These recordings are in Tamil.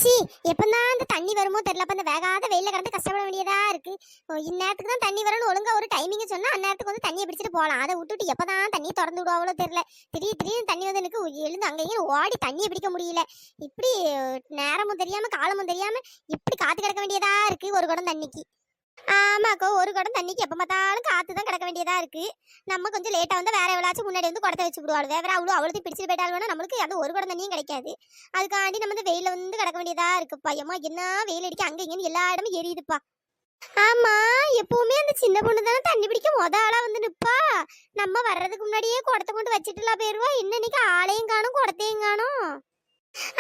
சி எப்பதான் அந்த தண்ணி வருமோ தெரியல. அப்ப அந்த வேகாத வெயில கிடந்து கஷ்டப்பட வேண்டியதா இருக்கு. இந்நேரத்துக்கு தான் தண்ணி வரணும் ஒழுங்கா ஒரு டைமிங் சொன்னா அந்நேரத்துக்கு வந்து தண்ணியை பிடிச்சிட்டு போகலாம். அதை விட்டுட்டு எப்பதான் தண்ணியை திறந்து விடுவாங்களோ தெரியல. திடீர்னு தண்ணி வந்து எனக்கு எழுந்து அங்க இங்க ஓடி தண்ணியை பிடிக்க முடியல. இப்படி நேரமும் தெரியாம காலமும் தெரியாம இப்படி காத்து கிடக்க வேண்டியதா இருக்கு ஒரு குடம் தண்ணிக்கு. ஆமாக்கோ, ஒரு குடம் தண்ணிக்கு எப்ப பார்த்தாலும் காத்து தான் கிடக்க வேண்டியதா இருக்கு. நம்ம கொஞ்சம் லேட்டா வந்து வேற எவ்வளாச்சும் முன்னாடி வந்து குடத்தை வச்சு விடுவாள். வேற அவ்வளோத்தையும் பிடிச்சிட்டு போயிட்டாலும் நம்மளுக்கு அது ஒரு குடம் தண்ணியும் கிடைக்காது. அதுக்காண்டி நம்ம வந்து வெயில வந்து கிடக்க வேண்டியதா இருக்குப்பா. ஏமா என்ன வெயில் அடிக்க அங்க இங்கன்னு எல்லா இடமும் எரியுதுப்பா. ஆமா, எப்பவுமே அந்த சின்ன பொண்ணு தானே தண்ணி பிடிக்க ஆளா வந்து நிப்பா. நம்ம வர்றதுக்கு முன்னாடியே குடத்தை கொண்டு வச்சுட்டுலாம் போயிருவா. இன்னைக்கு ஆளையும் காணும் குடத்தையும் காணும்.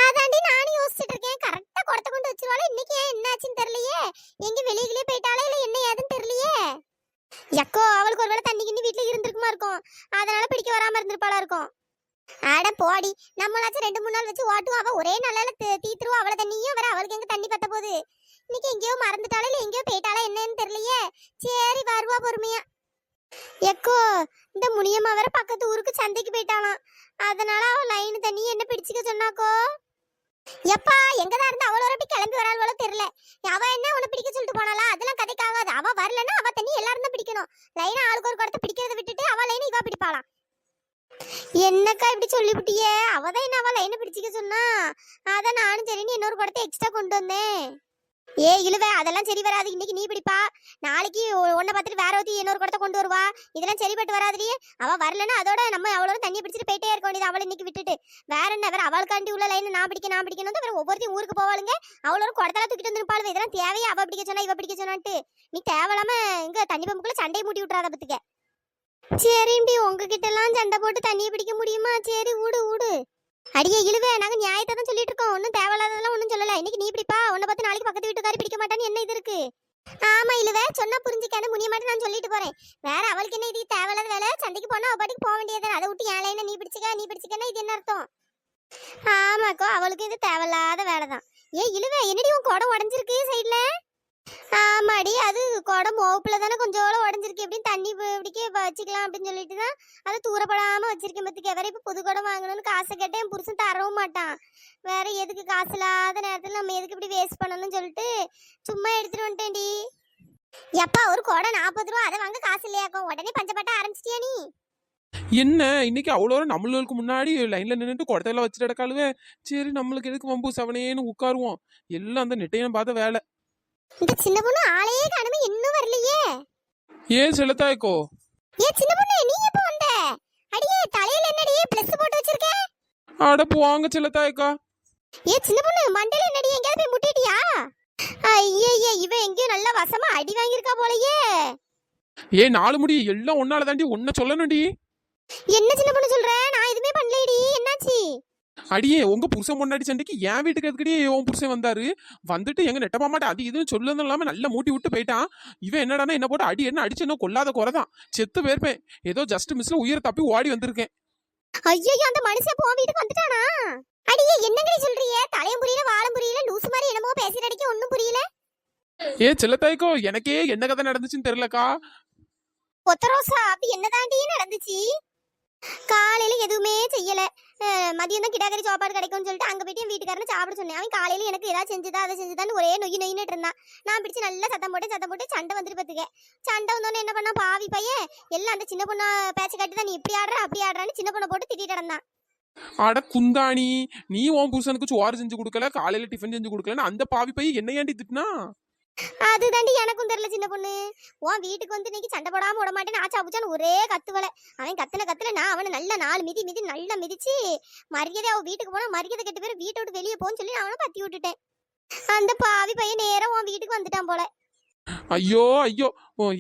அதாண்டி நானும் யோசிச்சுட்டு இருக்கேன். கரெக்டா குடத்தை கொண்டு வச்சிருவாளே, இன்னைக்கு ஏன் என்னாச்சுன்னு தெரியலையே. எங்க வெளியிலே போயிட்டாலே இல்ல என்ன ஏதுன்னு தெரியலையே. எக்கோ அவளுக்கு ஒருவேளை தண்ணி கிண்ணி வீட்டுல இருந்திருக்குமா இருக்கும், அதனால பிடிக்க வராம இருந்திருப்பாளா இருக்கும். அட போடி, நம்மளாச்சும் 2-3 நாள் வச்சு ஓட்டுவோம். அவ ஒரே நாளால தீத்துருவா அவளை தண்ணியும். வர அவளுக்கு எங்க தண்ணி பத்த போகுது. இன்னைக்கு எங்கேயோ மறந்துட்டாளா இல்ல எங்கேயோ போயிட்டாளா என்னன்னு தெரியலையே. சரி வருவா பொறுமையா. எக்கோ இந்த முனியம்மா வேற பக்கத்து ஊருக்கு சந்தைக்கு போயிட்டாலாம். அதனால அவ லைன் தண்ணி என்ன பிடிச்சிக்க சொன்னாக்கோ. எப்பா எங்கதான் இருந்து அவளோட அப்படி கிளம்பி வராளோ தெரியல. அவ என்ன உன்னை பிடிக்க சொல்லிட்டு போனாலா, அதெல்லாம் கதைக்காகாது. அவ வரலன்னா அவ தண்ணி எல்லாரும் தான் பிடிக்கணும். லைனா ஆளுக்கு ஒரு குடத்தை பிடிக்கிறத விட்டுட்டு அவ லைனை இவா பிடிப்பாளாம். என்னக்கா இப்படி சொல்லிவிட்டியே. அவதான் என்ன அவ லைனை பிடிச்சிக்க சொன்னா. அதான் நானும் சரின்னு இன்னொரு குடத்தை எக்ஸ்ட்ரா கொண்டு வந்தேன். ஏ இழுவே, அதெல்லாம் சரி வராது. இன்னைக்கு நீ பிடிப்பா, நாளைக்கு உன்னை பார்த்துட்டு வேற ஒருத்தி இன்னொரு குடத்தை கொண்டு வருவா. இதெல்லாம் சரிப்பட்டு வராதுலயே. அவ வரலன்னா அதோட நம்ம அவளோட தண்ணியை பிடிச்சிட்டு போயிட்டே இருக்க வேண்டியது. அவளை இன்னைக்கு விட்டுட்டு வேற என்ன, வேற அவளுக்காண்டி உள்ள லைன் நான் பிடிக்கணும். வேற ஒவ்வொருத்தையும் ஊருக்கு போவாளுங்க. அவளோட குடத்தெல்லாம் தூக்கிட்டு வந்து நிற்பாளுங்க. இதெல்லாம் தேவையா? அவ பிடிக்க சொன்னா இவ பிடிக்க சொன்னான்ட்டு நீ தேவையில்லாம இங்க தண்ணி பம்புக்குள்ள சண்டையை மூட்டி விட்டுறாத பத்துக்க. சரிண்டி, உங்ககிட்ட எல்லாம் சண்டை போட்டு தண்ணியை பிடிக்க முடியுமா? சரி ஊடு ஊடு. அடியே இழுவே, நாங்க நியாயத்தை தான் சொல்லிட்டு இருக்கோம். ஒன்னும் தேவையில்லாததெல்லாம் ஒன்னும் சொல்லல. இன்னைக்கு நீ பிடிப்பா, உன்னை பார்த்து நாளைக்கு பக்கத்து வீட்டுக்காரி பிடிக்க மாட்டான்னு என்ன இது இருக்கு? ஆமா இழுவே, சொன்னா புரிஞ்சுக்கான முனிய மாட்டேன் நான் சொல்லிட்டு போறேன். வேற அவளுக்கு என்ன இது தேவையில்லாத வேலை? சண்டைக்கு போனா அவ பாட்டுக்கு போக வேண்டியது. அதை விட்டு ஏன் லைனை நீ பிடிச்சிக்கன்னா இது என்ன அர்த்தம்? ஆமாக்கோ, அவளுக்கு இது தேவையில்லாத வேலை தான். ஏன் இழுவே, என்னடி உன் குடம் உடஞ்சிருக்கு சைட்ல? ஆமாடி, அது குடம் மோப்புல தானே கொஞ்சோட உடஞ்சிருக்கு. எப்படின்னு தண்ணி பிடிக்க வச்சுக்கலாம் அப்படின்னு சொல்லிட்டு தான் அதை தூரப்படாம வச்சிருக்கேன். பத்துக்க வேற இப்ப புது குடம் வாங்கணும்னு காசை கேட்டேன். என் புருஷன் தரவும் மாட்டான். வேற எதுக்கு காசு இல்லாத நேரத்துல நம்ம எதுக்கு இப்படி வேஸ்ட் பண்ணணும்னு சொல்லிட்டு சும்மா எடுத்துட்டு வந்துட்டேன்டி. எப்பா ஒரு குடம் 40 ரூபா, அதை வாங்க காசு இல்லையாக்கும். உடனே பஞ்சப்பட்ட ஆரம்பிச்சிட்டியா நீ? என்ன இன்னைக்கு அவ்வளோ நம்மளுக்கு முன்னாடி லைன்ல நின்றுட்டு குடத்தையெல்லாம் வச்சுட்டு கிடக்காளுவே. சரி நம்மளுக்கு எதுக்கு வம்பு செவனேன்னு உட்காருவோம். எல்லாம் அந்த நெட்டையும் பார்த்த வேலை. இந்த சின்ன பொண்ணு ஆளையே காணுமே, இன்னும் வரலையே. ஏன் செலுத்தாய்க்கோ? ஏ சின்ன பொண்ணு, நீ எப்ப வந்த? அடியே தலையில என்னடி பிளஸ் போட்டு வச்சிருக்க? அட போவாங்க செலுத்தாய்க்கா. ஏ சின்ன பொண்ணு, மண்டையில என்னடி எங்கயாவது போய் முட்டிட்டியா? ஐயே, இவ எங்கேயும் நல்லா வசமா அடி வாங்கியிருக்கா போலயே. ஏ 4 முடி எல்லாம் ஒன்னால தாண்டி ஒன்ன சொல்லணும்டி. என்ன சின்ன பொண்ணு சொல்ற? நான் எதுவுமே பண்ணலடி. என்னாச்சு? அடியே உங்க புருஷன் பொண்டாடி சண்டைக்கு என் வீட்டுக்கு எதுக்கடி உன் புருஷன் வந்தாரு. வந்துட்டு எங்க நெட்ட மாமாட்ட அது இதுன்னு சொல்லதும் இல்லாம நல்லா மூட்டி விட்டு போயிட்டான். இவன் என்னடானா என்ன போட்டு அடி என்ன அடிச்சு என்ன கொல்லாத குறைதான். செத்து போயிருப்பேன். ஏதோ ஜஸ்ட் மிஸ்ல உயிரை தப்பி ஓடி வந்திருக்கேன். ஐயோ, அந்த மனுஷன் போ வீட்டுக்கு வந்துட்டானா? அடியே என்னங்கடி சொல்றியே? தலையும் புரியல வாழும் புரியல, லூசு மாதிரி என்னமோ பேசிட்டு அடிக்க ஒண்ணும் புரியல. ஏ செல்லத்தாய்க்கோ, எனக்கே என்ன கதை நடந்துச்சுன்னு தெரியலக்கா. ஒத்தரோசா, அப்படி என்னதாண்டி நடந்துச்சு? காலையில எதுவுமே செய்யல. மதியம் தான் கிடாக்கறி சாப்பாடு கிடைக்கும்னு சொல்லிட்டு அங்க போயிட்டு என் வீட்டுக்காரனை சாப்பிட சொன்னேன். அவன் காலையில எனக்கு ஏதாவது செஞ்சுதா அதை செஞ்சுதான்னு ஒரே நொய்யின்னு இருந்தான். நான் பிடிச்சு நல்லா சத்தம் போட்டு சண்டை வந்துட்டு பத்துக்க. சண்டை வந்தோன்னு என்ன பண்ணா பாவி பையன் எல்லாம் அந்த சின்ன பொண்ணா பேச்சு காட்டி தான் நீ இப்படி ஆடுற அப்படி ஆடுறான்னு சின்ன பொண்ணை போட்டு திட்டிட்டு இருந்தான். அட குந்தாணி, நீ உன் புருஷனுக்கு சோறு செஞ்சு கொடுக்கல, காலையில டிஃபன் செஞ்சு கொடுக்கலன்னு அந்த பாவி பையன் என்ன ஏண்டி திட்டினா? அது தாண்டி எனக்கும் தெரியல சின்ன பொண்ணு. உன் வீட்டுக்கு வந்து இன்னைக்கு சண்டை போடாம விட மாட்டேன்னு ஆச்சா புச்சான்னு ஒரே கத்துவலை. அவன் கத்துல நான் அவனை நல்ல 4 மிதி நல்லா மிதிச்சு மரியாதை அவன் வீட்டுக்கு போனா மரியாதை கெட்ட பேர் வீட்டை விட்டு வெளியே போன்னு சொல்லி அவனை பத்தி விட்டுட்டேன். அந்த பாவி பையன் நேரம் உன் வீட்டுக்கு வந்துட்டான் போல. ஐயோ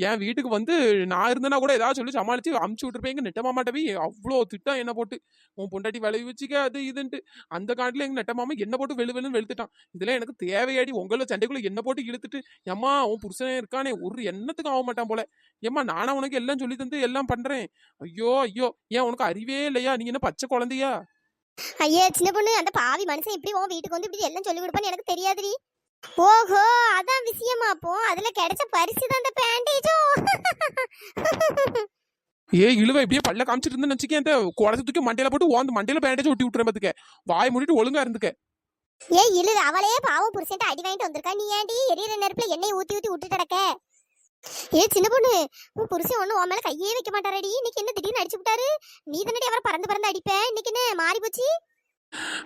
என் வீட்டுக்கு வந்து நான் இருந்தேன்னா கூட ஏதாவது சொல்லி சமாளிச்சு அமுச்சு விட்டுருப்பேன். நெட்ட மாமாட்டவே அவ்வளோ திட்டம் என்ன போட்டு உன் பொண்டாட்டி விளைவி வச்சுக்க அது இதுன்ட்டு. அந்த காட்டில் எங்க நெட்ட மாமா என்ன போட்டு வெளுன்னு வெளுத்துட்டான். இதெல்லாம் எனக்கு தேவையாடி. உங்கள சண்டைக்குள்ள என்ன போட்டு இழுத்துட்டு ஏம்மா உன் புருஷனே இருக்கானே ஒரு எண்ணத்துக்கும் ஆக மாட்டான் போல. ஏம்மா நானா உனக்கு எல்லாம் சொல்லி தந்து எல்லாம் பண்றேன். ஐயோ ஏன் உனக்கு அறிவே இல்லையா? நீங்க என்ன பச்சை குழந்தையா? ஐயே சின்ன பொண்ணு, அந்த பாவி மனுஷன் இப்படி உன் வீட்டுக்கு வந்து இப்படி எல்லாம் சொல்லி கொடுப்பான்னு எனக்கு தெரியாதுடி. ஓஹோ, அதான் விஷயமா? அப்போ அதுல கிடைச்ச பரிசு தான் அந்த பேண்டேஜோ. ஏ இழுவ இப்படியே பல்ல காமிச்சிட்டு இருந்தேன்னு வச்சுக்கேன். அந்த குடத்தை தூக்கி மண்டையில போட்டு ஓந்து மண்டையில பேண்டேஜ் ஒட்டி விட்டுறேன். பாத்துக்க வாய் மூடிட்டு ஒழுங்கா இருந்துக்க. இழு அவளே பாவம் புருஷன்ட்டு அடி வாங்கிட்டு வந்திருக்கா, நீ ஏன்டி எரியற நெருப்புல எண்ணெய் ஊத்தி ஊத்தி விட்டுட்டு கிடக்க? சின்ன பொண்ணு, உன் புருஷன் ஒண்ணு உன் மேல கையே வைக்க மாட்டாரடி. இன்னைக்கு என்ன திடீர்னு அடிச்சு விட்டாரு? நீ தானடி அவரை பறந்து பறந்து அடிப்ப, இன்னைக்கு என்ன மாறி போச்சு?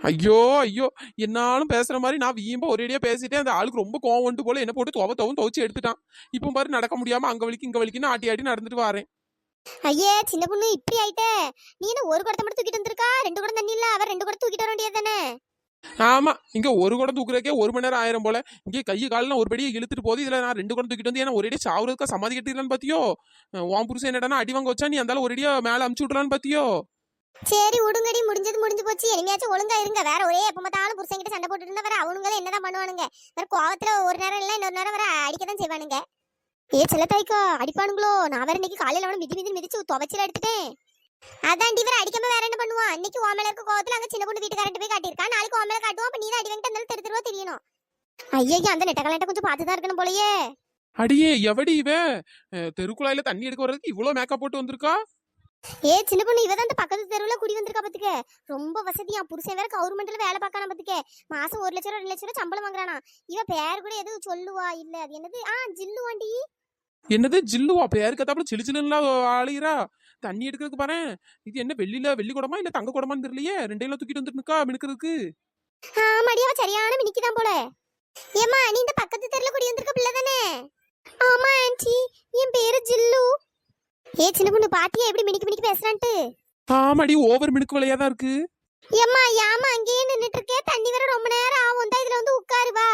ஐயோ ஐயோ, என்னாலும் பேசுற மாதிரி நான் வீம்பா ஒரேடியா பேசிட்டேன். அந்த ஆளுக்கு ரொம்ப கோவம் வந்துட்டு போல என்ன போட்டு துவச்சு எடுத்துட்டான். இப்போ பாரு நடக்க முடியாம அங்க வலிக்கு இங்க வலிக்குன்னு ஆட்டி ஆட்டி நடந்துட்டு வரேன். ஐயே சின்ன பொண்ணு, இப்படி ஆயிட்ட. நீ என்ன ஒரு குடத்தை மட்டும் தூக்கிட்டு வந்திருக்கா? 2 குடம் தண்ணி இல்ல, அவர் 2 குடம் தூக்கிட்டு வர வேண்டியது தானே? ஆமா, இங்க ஒரு குடம் தூக்குறக்கே 1 மணி நேரம் ஆயிரம் போல. இங்கே கை காலெல்லாம் ஒரு படியே இழுத்துட்டு போகுது. இதுல நான் 2 குடம் தூக்கிட்டு வந்து ஏன்னா ஒரேடியா சாவுறதுக்கா சமாதி கட்டிடலான்னு பாத்தியோ? உன் புருஷன் என்னடா அடி வாங்க வச்சா, நீ அந்த ஒரேடியா மேல அமுச்சு விடலான்னு பாத்தியோ? சரி விடுங்கடி, முடிஞ்சது முடிஞ்சு போச்சு. இனிமேச்சும் ஒழுங்கா இருங்க. வேற ஒரே எப்ப பார்த்தாலும் புருஷன் கிட்ட சண்டை போட்டுட்டு இருந்தா வேற அவனுங்களும் என்னதான் பண்ணுவானுங்க? வேற கோவத்துல ஒரு நேரம் இல்ல இன்னொரு நேரம் வேற அடிக்கதான் செய்வானுங்க. சில தாய்க்கா அடிப்பானுங்களோ? நான் வேற இன்னைக்கு காலையில அவனை மிதிச்சு துவைச்சில எடுத்துட்டேன். அதான் இவரை அடிக்காம வேற என்ன பண்ணுவான்? இன்னைக்கு ஓமேல இருக்க கோவத்துல அங்க சின்ன பொண்ணு வீட்டுக்காரட்டு போய் காட்டியிருக்கான். நாளைக்கு ஓமேல காட்டுவோம். அப்ப நீ தான் அடி வாங்கிட்டு இருந்தாலும் தெருவா தெரியணும். ஐயோ, அந்த நெட்டக்கலாட்ட கொஞ்சம் பார்த்துதான் இருக்கணும் போலயே. அடியே எவடி இவ தெருக்குழாயில தண்ணி எடுக்க வர்றதுக்கு இவ்வளவு மேக்கப் போட்டு வந்திருக்கா? சின்ன பொண்ணு, இவதான் அந்த பக்கத்து தெருவுல குடி வந்திருக்கா பாத்துக்க. ரொம்ப வசதியா. புருஷன் வேற கவர்மெண்ட்ல வேலை பார்க்கான பாத்துக்க. மாசம் 1 லட்சம் 2 லட்சம் சம்பளம் வாங்குறானா. இவ பேர் கூட எதுவும் சொல்லுவா இல்ல, அது என்னது ஜில்லுவாண்டி. என்னது ஜில்லுவா? பேரு கத்தாப்புல சிலு சிலுலாம் ஆளுகிறா. தண்ணி எடுக்கிறதுக்கு பாரு. இது என்ன வெள்ளி குடமா இல்ல தங்க குடமான்னு தெரியலையே, ரெண்டையில தூக்கிட்டு வந்துருக்கா மினுக்கிறதுக்கு. ஆமாடி, அவ சரியான மினிக்குதான் போல. ஏமா, நீ இந்த பக்கத்து தெருல குடி வந்திருக்க பிள்ளை தானே? ஆமா ஆன்ட்டி, என் பேரு ஜில்லு. சின்ன பொண்ணு, பாத்தியா எப்படி மினிக்கு பேசுறான்ட்டு? ஆமாடி, ஓவர் மினுக்கு விலையாதான் இருக்கு. ஏம்மா ஏமா அங்கேயே நின்னுட்டு இருக்கே? தண்ணி வர ரொம்ப நேரம் ஆகும் தான், இதுல வந்து உட்காரு வா.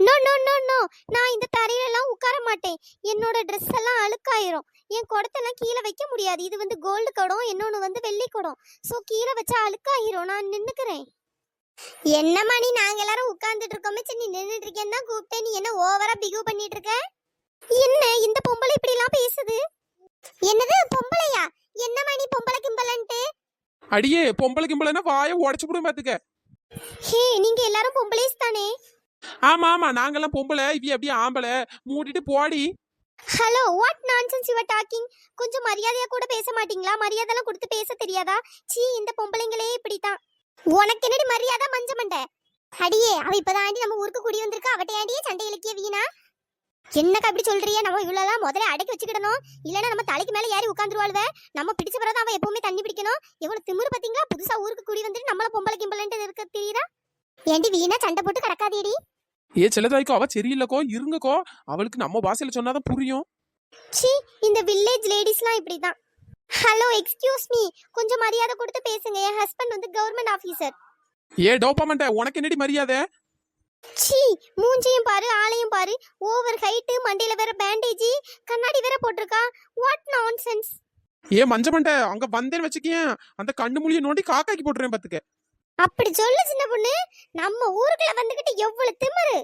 நோ நோ நோ நோ, நான் இந்த தரையில எல்லாம் உட்கார மாட்டேன். என்னோட ட்ரெஸ் எல்லாம் அழுக்காயிரும். என் குடத்தெல்லாம் கீழே வைக்க முடியாது. இது வந்து கோல்டு குடம், இன்னொன்னு வந்து வெள்ளி குடம். சோ கீழே வச்சா அழுக்காயிரும். நான் நின்னுக்கிறேன். என்னம்மா நீ, நாங்க எல்லாரும் உட்கார்ந்துட்டு இருக்கோமே, சரி நீ நின்னுட்டு இருக்கேன்னு தான் கூப்பிட்டேன். நீ என்ன ஓவரா பிகு பண்ணிட்டு இருக்க? என்ன இந்த பொம்பளை இப்படி எல்லாம் பேசுது? என்னது பொம்பளையா? என்னம்மா நீ பொம்பளை கிம்பளன்ட்டு? அடியே, பொம்பளை கிம்பளைன்னா வாயை உடச்சு போடும் பாத்துக்க. நீங்க எல்லாரும் பொம்பளைஸ் தானே? ஆமா ஆமா, நாங்கெல்லாம் பொம்பளை, இவ அப்படியே ஆம்பளை. மூடிட்டு போடி. Hello, what nonsense you are talking? கொஞ்சம் மரியாதையா கூட பேச மாட்டீங்களா? மரியாதைலாம் கொடுத்து பேச தெரியாதா? இந்த பொம்பளைங்களே இப்படித்தான். உனக்கு என்னடி மரியாதை மஞ்சமண்ட? அடியே, அவ இப்பதான் ஆண்டி நம்ம ஊருக்கு குடி வந்திருக்கா. அவட்ட ஆண்டியே சண்டை இலக்கிய வீணா. என்னக்கா இப்படி சொல்றிய? நம்ம இவ்வளவுலாம் முதல்ல அடக்கி வச்சுக்கிடணும். இல்லன்னா நம்ம தலைக்கு மேல ஏறி உட்காந்துருவாளுவ. நம்ம பிடிச்ச பிறகு அவ எப்பவுமே தண்ணி பிடிக்கணும். எவ்வளவு திமிரு பாத்தீங்களா? புதுசா ஊருக்கு குடி வந்துட்டு நம்மள பொம்பளை கிம்பளன்ட்டு இருக்க தெரியுதா? ஏண்டி வீணா சண்டை போட்டு கிடக்காதேடி. சிலதாய்க்கோ அவ சரியில்லக்கோ, இருங்கக்கோ. அவளுக்கு நம்ம பாசையில சொன்னாதான் புரியும். இந்த வில்லேஜ் லேடிஸ்லாம் இப்படிதான். ஹலோ, எக்ஸ்கியூஸ் மீ, கொஞ்சம் மரியாதை கொடுத்து பேசுங்க. என் ஹஸ்பண்ட் வந்து கவர்மெண்ட் ஆபீசர். டோப்பாமண்ட, உனக்கு என்னடி மரியாதை? மூஞ்சியும் பாரு, ஆளையும் பாரு. ஓவர் ஹைட், மண்டையில வேற பேண்டேஜ், கண்ணாடி வேற போட்டிருக்கா. What nonsense. மஞ்சமண்ட, அங்க வந்தேன்னு வச்சுக்கேன், அந்த கண்ணு மொழியை நோண்டி காக்காக்கி போட்டுறேன் பாத்துக்க. அப்படி சொல்லு சின்ன பொண்ணு. நம்ம ஊருக்குள்ள வந்துகிட்டு எவ்வளவு திமிரு.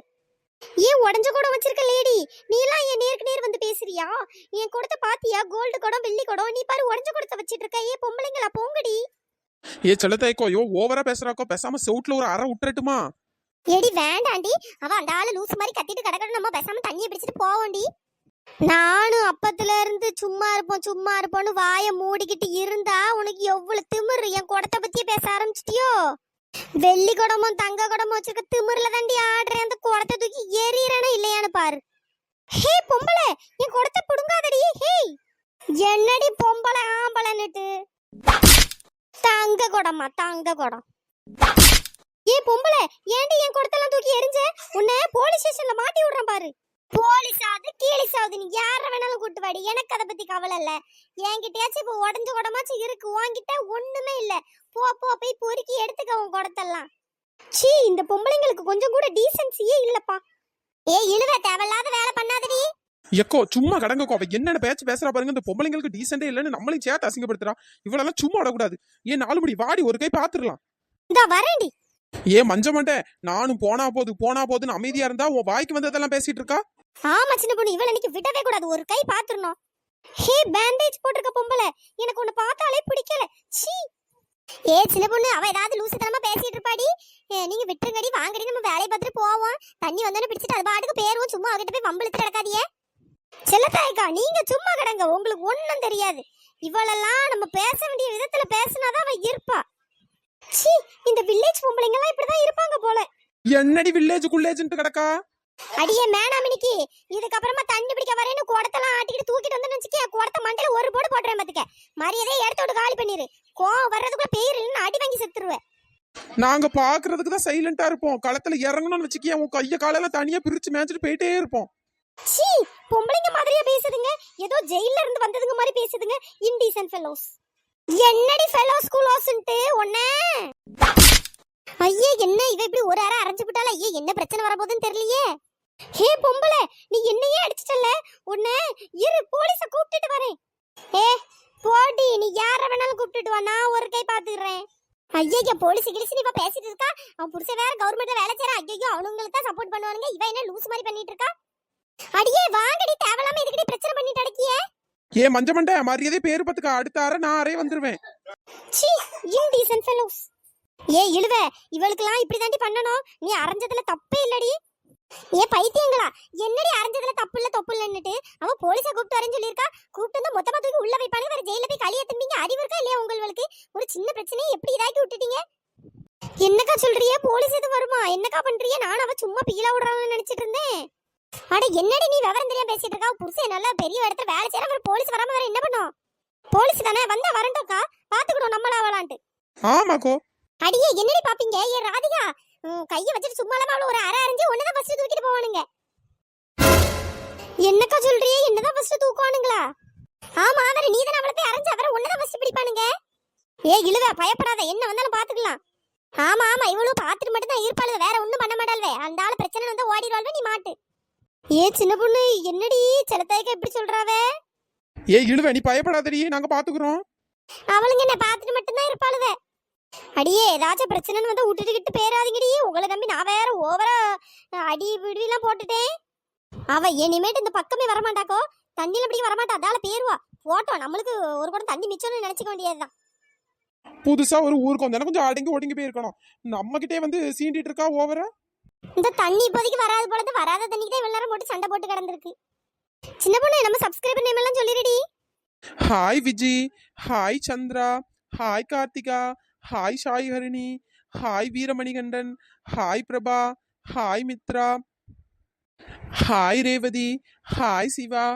உடஞ்ச குடம் வச்சிருக்க லேடி, நீ எல்லாம் என் நேருக்கு நேர் வந்து பேசுறியா? என் குடத்தை பாத்தியா? கோல்டு குடம் வெள்ளி குடம். நீ பாரு உடஞ்ச குடத்தை வச்சிட்டு இருக்க. பொம்பளைங்களா போங்கடி. செல்லதாய்க்கோ, ஓவரா பேசுறாக்கோ. பேசாம செவுட்ல ஒரு அரை விட்டுறட்டுமா? ஏடி வேண்டாண்டி, அவ அந்த ஆளு லூசு மாதிரி கத்திட்டு கிடக்கணும். நம்ம பேசாம தண்ணியை பிடிச்சிட்டு போவோண்டி. நானும் அப்பத்துல இருந்து சும்மா இருப்போம்னு வாயை மூடிக்கிட்டு இருந்தா உனக்கு எவ்வளவு திமிரு. என் குடத்தை பத்தியே பேச ஆரம்பிச்சிட்டியோ? வெள்ளி குடமும் தங்க குடமும் வச்சிருக்க திமிர்ல தாண்டி ஆடுறேன். அந்த குடத்தை தூக்கி எரியறனா இல்லையான்னு பாரு. பொம்பளை, என் குடத்தை புடுங்காதடி. என்னடி பொம்பளை ஆம்பளைன்னுட்டு? தங்க குடமா? தங்க குடம். பொம்பளை, ஏண்டி என் குடத்தெல்லாம் தூக்கி எரிஞ்ச? உன்னை போலீஸ் ஸ்டேஷன்ல மாட்டி விடுறேன் பாரு. போலீஸாவது கீழீஸாவது நீ யார வேணாலும் கூட்டு வாடி, எனக்கு அதை பத்தி கவலை இல்ல. என்கிட்டயாச்சும் இப்போ உடஞ்ச குடமாச்சும் இருக்கு, உன்கிட்ட ஒண்ணுமே இல்ல. போய் பொறுக்கி எடுத்துக்க உன் குடத்தெல்லாம். இந்த பொம்பளைங்களுக்கு கொஞ்சம் கூட டீசென்சியே இல்லப்பா. இழுவ, தேவையில்லாத வேலை பண்ணாதடி. எக்கோ சும்மா கடங்கக்கோ. அவ என்னென்ன பேசுறா பாருங்க. இந்த பொம்பளைங்களுக்கு டீசென்டே இல்லன்னு நம்மளையும் சேர்த்து அசிங்கப்படுத்துறா. இவளெல்லாம் சும்மா விடக்கூடாது. 4 மணி வாடி, ஒரு கை பாத்துடலாம். இந்த வரேன்டி. மஞ்சமண்ட, நானும் போனா போதுன்னு அமைதியா இருந்தா உன் வாய்க்கு வந்ததெல்லாம் பேசிட்டு இருக்கா. ஆமா சின்ன பொண்ணு, இவள இன்னைக்கு விடவே கூடாது. ஒரு கை பாத்துறணும். பேண்டேஜ் போட்டிருக்க பொம்பளை, எனக்கு உன்னை பார்த்தாலே பிடிக்கல. சின்ன பொண்ணு, அவ ஏதாவது லூசுத்தனமா பேசிட்டு இருப்பாடி. நீங்க விட்டுருங்கடி, வாங்கடி, நம்ம வேலையை பார்த்துட்டு போவோம். தண்ணி வந்தோன்னு பிடிச்சிட்டு அது பாட்டுக்கு பேருவோம். சும்மா அவகிட்ட போய் வம்பிழுத்து கிடக்காதியே. செல்லத்தாய்க்கா, நீங்க சும்மா கிடங்க, உங்களுக்கு ஒண்ணும் தெரியாது. இவளெல்லாம் நம்ம பேச வேண்டிய விதத்துல பேசினாதான் அவ இருப்பா. சீ, இந்த வில்லேஜ் பொம்பளைங்க எல்லாம் இப்படிதான் இருப்பாங்க போல. என்னடி வில்லேஜுக்குள்ளேஜ்ன்ட்டு கிடக்கா? அடியே மேனாமினிக்கு இதுக்கப்புறமா தண்ணி பிடிக்க வரேன்னு குடத்தெல்லாம் ஆட்டிக்கிட்டு தூக்கிட்டு வந்து வச்சுக்க, குடத்த மண்டையில ஒரு போடு போடுறேன் பாத்துக்க. மரியாதையை இடத்தோட காலி பண்ணிரு. கோவம் வர்றதுக்குள்ள பேர் இல்லைன்னு அடி வாங்கி செத்துருவேன். நாங்க பாக்குறதுக்கு தான் சைலண்டா இருப்போம். களத்துல இறங்கணும்னு வச்சுக்கிய உன் கைய காலெல்லாம் தனியா பிரிச்சு மேய்ச்சிட்டு போயிட்டே இருப்போம். சீ, பொம்பளைங்க மாதிரியா பேசுதுங்க. ஏதோ ஜெயில்ல இருந்து வந்ததுங்க மாதிரி பேசுதுங்க. Indecent fellows. என்னடி ஃபெலோஸ் குலோஸ்ன்ட்டு ஒண்ணே. ஐயே, என்ன இவ இப்படி ஒரு அரை அரைஞ்சு விட்டால? ஐயே, என்ன பிரச்சனை வரப்போகுதுன்னு தெரியலையே. ஹே பொம்பளை, நீ என்னையே அடிச்சிட்டல. உன்னை இரு, போலீஸ கூப்பிட்டுட்டு வரேன். ஏ போடி, நீ யார வேணாலும் கூப்பிட்டுட்டு வா, நான் ஒரு கை பாத்துக்கிறேன். ஐயா, போலீஸ் கிழிச்சு நீ இப்ப பேசிட்டு இருக்கா. அவன் புருஷன் வேற கவர்மெண்ட்ல வேலை செய்யறான். ஐயோ, அவனுங்களுக்கு தான் சப்போர்ட் பண்ணுவானுங்க. இவ என்ன லூஸ் மாதிரி பண்ணிட்டு இருக்கா? அடியே வாங்கடி, தேவலாம இதுக்கிட்ட பிரச்சனை பண்ணிட்டு அடக்கியே. ஏ மஞ்ச மண்டை, மரியாதை பேரு பத்துக்க. அடுத்த அரை நான் அறைய வந்துருவேன். சீ, இன்டீசன்ட் ஃபெலோஸ். ஏ இழுவ, இவளுக்கெல்லாம் இப்படி தாண்டி பண்ணணும். நீ அரைஞ்சதுல தப்பே இல்லடி. ஏ பைத்தியங்களா, என்னடி அரைஞ்சதுல தப்பு இல்ல தொப்பு இல்லன்னுட்டு அவன் போலீஸ கூப்பிட்டு வரேன்னு சொல்லியிருக்கா. கூப்பிட்டு வந்து மொத்தமா தூக்கி உள்ள வைப்பாங்க. வேற ஜெயில போய் களிய திம்பிங்க. அறிவு இருக்கா இல்லையா உங்களுக்கு? ஒரு சின்ன பிரச்சனையை எப்படி இதாக்கி விட்டுட்டீங்க? என்னக்கா சொல்றியே? போலீஸ் எதுவும் வருமா? என்னக்கா பண்றியே? நான் அவ சும்மா பீலா விடுறான்னு நினைச்சிட்டு இருந்தேன். அட என்னடி நீ விவரம் தெரியாம பேசிட்டு இருக்கா? புருஷன் நல்லா பெரிய இடத்துல வேலை செய்யற, வேற போலீஸ் வராம வேற என்ன பண்ணும்? போலீஸ் தானே வந்தா வரண்டோக்கா, பாத்துக்கணும் நம்மளாவலான்ட்டு. ஆமாக்கோ. அடியே என்னடி பாப்பீங்க? ஏ ராதிகா, கைய வச்சிட்டு சும்மா இல்லாம அவள ஒரு அரை அரைஞ்சு ஒன்னதான் ஃபர்ஸ்ட் தூக்கிட்டு போவானுங்க. என்னக்கா சொல்றியே? என்னதான் ஃபர்ஸ்ட் தூக்குவானுங்களா? ஆமா, வேற நீ தான அவள போய் அரைஞ்சு அவரை ஒன்னதான் ஃபர்ஸ்ட் பிடிப்பானுங்க. ஏ இழுவ, பயப்படாத, என்ன வந்தாலும் பாத்துக்கலாம். ஆமா ஆமா, இவளும் பாத்துட்டு மட்டும் தான் இருப்பாளுவ, வேற ஒண்ணும் பண்ண மாட்டாள்வே. அந்த ஆளு பிரச்சனை வந்து ஓடிடுவாள்வே, நீ மாட்டு. ஏ சின்ன பொண்ணு, என்னடி செலத்தாய்க்க எப்படி சொல்றாவே? ஏ இழுவ, நீ பயப்படாதடி, நாங்க பாத்துக்கிறோம். அவளுங்க என்ன பாத்துட்டு மட்டும் தான் இருப்பாளுவே. அடியே, ஏதாச்சும் பிரச்சனைன்னு வந்து விட்டுட்டு பேராதீங்கடி. உங்களை நம்பி நான் வேற ஓவரா அடி விடுவிலாம் போட்டுட்டேன். அவ இனிமேட்டு இந்த பக்கமே வரமாட்டாக்கோ, தண்ணியில பிடிக்க வரமாட்டா. அதால பேருவா போட்டோம். நம்மளுக்கு ஒரு குடம் தண்ணி மிச்சம்னு நினைச்சுக்க வேண்டியதுதான். புதுசா ஒரு ஊருக்கு வந்தா கொஞ்சம் அடங்கி ஒடுங்கி போயிருக்கணும். நம்ம கிட்டே வந்து சீண்டிட்டு இருக்கா ஓவரா. இந்த தண்ணி இப்போதைக்கு வராது போலது. வராத தண்ணிக்கு தான் இவ்வளவு நேரம் போட்டு சண்டை போட்டு கிடந்திருக்கு. சின்ன பொண்ணு, நம்ம சப்ஸ்கிரைபர் நேம் எல்லாம் சொல்லிடுடி. Hi Viji, hi Chandra, hi Karthika, hi Sai Harini, hi Veeramanikandan, hi Prabha, hi Mithra, hi Revathi, hi Siva,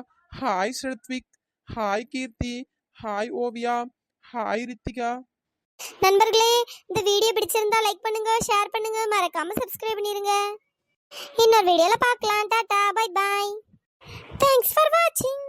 hi Srathvik, hi Keerthi, hi Oviya, hi Rithika. நண்பர்களே, இந்த வீடியோ பிடிச்சிருந்தா லைக் பண்ணுங்க, ஷேர் பண்ணுங்க, மறக்காம சப்ஸ்கிரைப் பண்ணிருங்க. இன்னொரு வீடியோல பார்க்கலாம். Tata, bye bye. Thanks for வாட்சிங்.